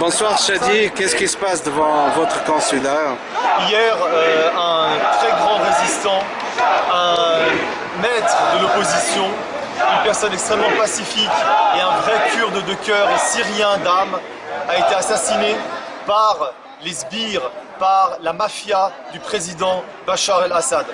Bonsoir Chadi, qu'est-ce qui se passe devant votre consulat? Hier, un très grand résistant, un maître de l'opposition, une personne extrêmement pacifique et un vrai kurde de cœur et syrien d'âme a été assassiné par les sbires, par la mafia du président Bachar el-Assad.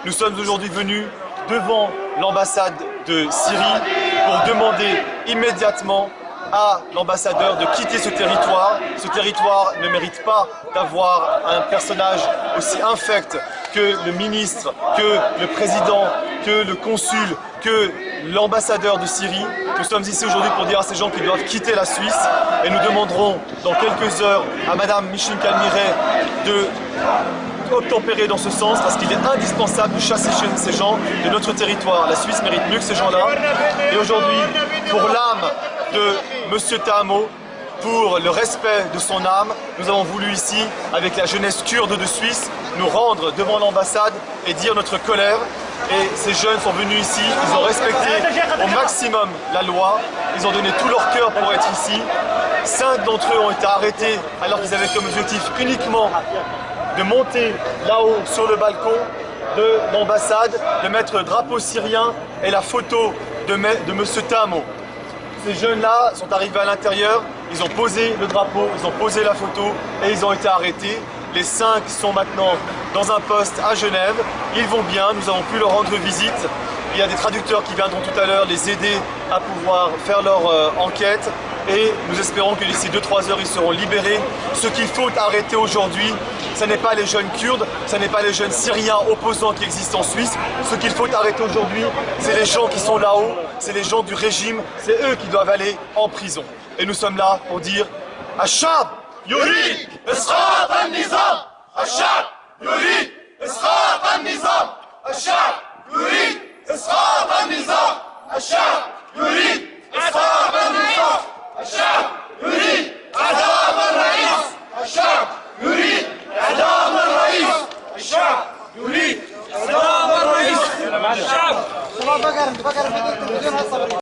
Nous sommes aujourd'hui venus devant l'ambassade de Syrie pour demander immédiatement à l'ambassadeur de quitter ce territoire. Ce territoire ne mérite pas d'avoir un personnage aussi infect que le ministre, que le président, que le consul, que l'ambassadeur de Syrie. Nous sommes ici aujourd'hui pour dire à ces gens qu'ils doivent quitter la Suisse et nous demanderons dans quelques heures à Madame Micheline Calmiret de obtempérer dans ce sens parce qu'il est indispensable de chasser ces gens de notre territoire. La Suisse mérite mieux que ces gens-là. Et aujourd'hui, pour l'âme de M. Tahamo, pour le respect de son âme, nous avons voulu ici, avec la jeunesse kurde de Suisse, nous rendre devant l'ambassade et dire notre colère. Et ces jeunes sont venus ici, ils ont respecté au maximum la loi, ils ont donné tout leur cœur pour être ici. 5 d'entre eux ont été arrêtés alors qu'ils avaient comme objectif uniquement de monter là-haut sur le balcon de l'ambassade, de mettre le drapeau syrien et la photo de M. Tahamo. Ces jeunes-là sont arrivés à l'intérieur, ils ont posé le drapeau, ils ont posé la photo et ils ont été arrêtés. Les 5 sont maintenant dans un poste à Genève, ils vont bien, nous avons pu leur rendre visite. Il y a des traducteurs qui viendront tout à l'heure les aider à pouvoir faire leur enquête et nous espérons que d'ici 2-3 heures ils seront libérés. Ce qu'il faut arrêter aujourd'hui, ce n'est pas les jeunes kurdes, ce n'est pas les jeunes syriens opposants qui existent en Suisse. Ce qu'il faut arrêter aujourd'hui, c'est les gens qui sont là-haut, c'est les gens du régime, c'est eux qui doivent aller en prison. Et nous sommes là pour dire Achab Yurid Isqat al-Nizam Achab Yurid Isqat al-Nizam Achab Yurid Isqat al-Nizam Achab